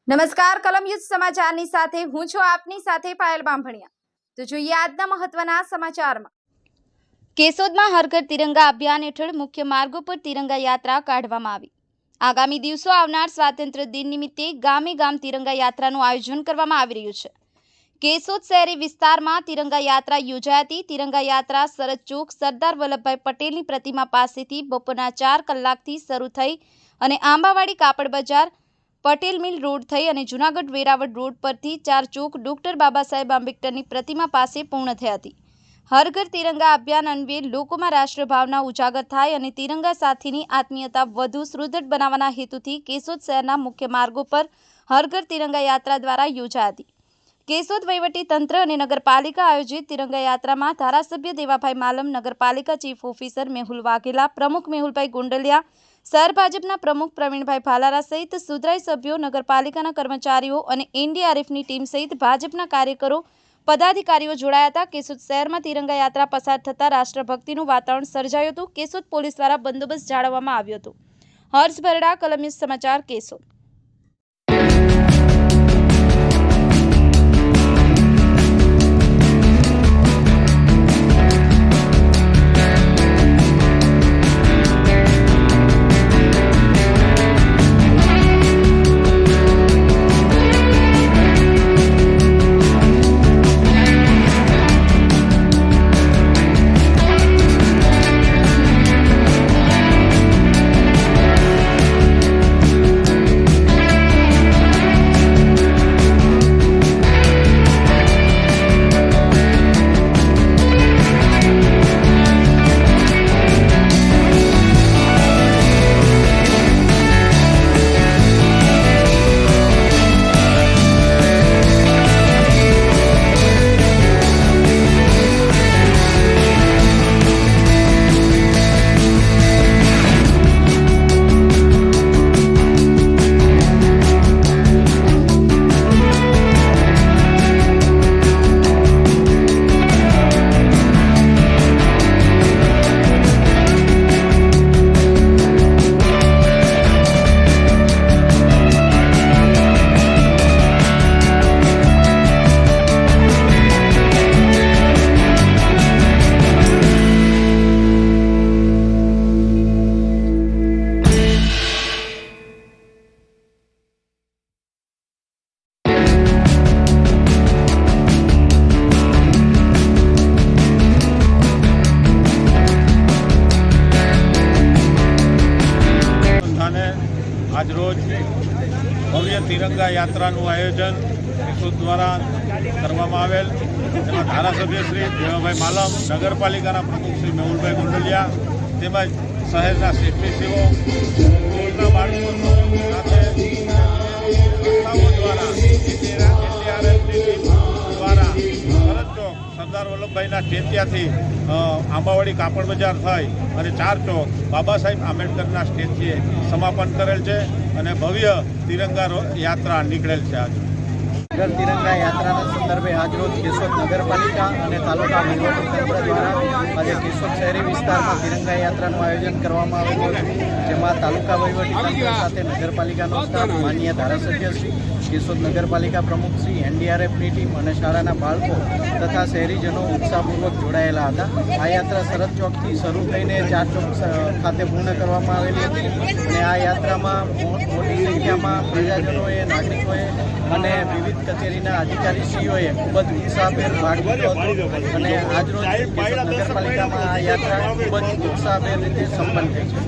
નમસ્કાર કલમ યુદ્ધ સમાચારની સાથે હું છું આપની સાથે પાયલ બામભણિયા। તો જોઈએ આજના મહત્વના સમાચારમાં। કેશોદમાં હર ઘર તિરંગા અભિયાન હેઠળ મુખ્ય માર્ગો પર તિરંગા યાત્રા કાઢવામાં આવી। આગામી દિવસો આવનાર સ્વાતંત્ર્ય દિન નિમિત્તે ગામે ગામ તિરંગા યાત્રાનું આયોજન કરવામાં આવી રહ્યું છે। કેશોદ શહેરી વિસ્તારમાં તિરંગા યાત્રા યોજાઈ હતી। તિરંગા યાત્રા સરહદ ચોક સરદાર વલ્લભભાઈ પટેલની પ્રતિમા પાસેથી બપોરના 4 કલાકથી શરૂ થઈ અને આંબાવાડી કાપડ બજાર પટેલ મિલ રોડ થઈ અને જૂનાગઢ વેરાવળ રોડ પરથી 4 ચોક ડોક્ટર બાબા સાહેબ આંબેડકરની પ્રતિમા પાસે પૂર્ણ થઈ હતી। હર ઘર તિરંગા અભિયાન અન્વયે લોકોમાં રાષ્ટ્રભાવના ઉજાગર થાય અને તિરંગા સાથેની આત્મીયતા વધુ સુદૃઢ બનાવવાના હેતુથી કેશોદ શહેરના મુખ્ય માર્ગો પર હર ઘર તિરંગા યાત્રા દ્વારા યોજાઈ હતી। કેશોદ વહીવટી તંત્ર અને નગરપાલિકા આયોજિત તિરંગા યાત્રામાં ધારાસભ્ય દેવાભાઈ માલમ, નગરપાલિકા ચીફ ઓફિસર મેહુલ વાઘેલા, પ્રમુખ મેહુલભાઈ ગુંડલિયા, શહેર ભાજપના પ્રમુખ પ્રવીણભાઈ ભાલારા સહિત સુધરાઈ સભ્યો, નગરપાલિકાના કર્મચારીઓ અને એનડીઆરએફની ટીમ સહિત ભાજપના કાર્યકરો, પદાધિકારીઓ જોડાયા હતા। કેશોદ શહેરમાં તિરંગા યાત્રા પસાર થતા રાષ્ટ્રભક્તિનું વાતાવરણ સર્જાયું હતું। કેશોદ પોલીસ દ્વારા બંદોબસ્ત જાળવવામાં આવ્યો હતો। હર્ષ ભરડા, કલમ ન્યૂઝ સમાચાર, કેશોદ। આજરોજ ભવ્ય તિરંગા યાત્રાનું આયોજન કેશોદ દ્વારા કરવામાં આવેલ, તેમાં ધારાસભ્ય શ્રી દેવાભાઈ માલમ, નગરપાલિકાના પ્રમુખ શ્રી મેહુલભાઈ ગુંડલિયા તેમજ શહેરના સેફટીસીઓ, સ્કૂલના બાળકો સાથે સંસ્થાઓ દ્વારા એનડીઆરએફની ટીમ દ્વારા સરહદ ચોક સરદાર વલ્લભભાઈના ટેટિયાથી આંબાવાડી કાપડ બજાર થઈ અને 4 ચોક બાબા સાહેબ આંબેડકરના સ્ટેચ્યુએ સમાપન કરેલ છે અને ભવ્ય તિરંગા યાત્રા નીકળેલ છે। આજે તિરંગા યાત્રાના સંદર્ભે આજરોજ કેશોદ નગરપાલિકા અને તાલુકા વહીવટીતંત્ર દ્વારા આજે કેશોદ શહેરી વિસ્તારમાં તિરંગા યાત્રાનું આયોજન કરવામાં આવેલું હતું, જેમાં તાલુકા વહીવટીતંત્ર સાથે નગરપાલિકાનો સ્ટાફ, માનનીય ધારાસભ્યશ્રી, કેશોદ નગરપાલિકા પ્રમુખશ્રી, એનડીઆરએફની ટીમ અને શાળાના બાળકો તથા શહેરીજનો ઉત્સાહપૂર્વક જોડાયેલા હતા। આ યાત્રા સરહદ ચોકથી શરૂ થઈને 4 ચોક ખાતે પૂર્ણ કરવામાં આવેલી હતી અને આ યાત્રામાં મોટી સંખ્યામાં પ્રજાજનોએ, નાગરિકોએ અને વિવિધ કચેરીના અધિકારીશ્રીઓએ ખૂબ જ ઉત્સાહભેર ભાગ લીધો હતો અને આજરોજ કેશોદ નગરપાલિકામાં આ યાત્રા ખૂબ જ ઉત્સાહભેર રીતે સંપન્ન થઈ છે।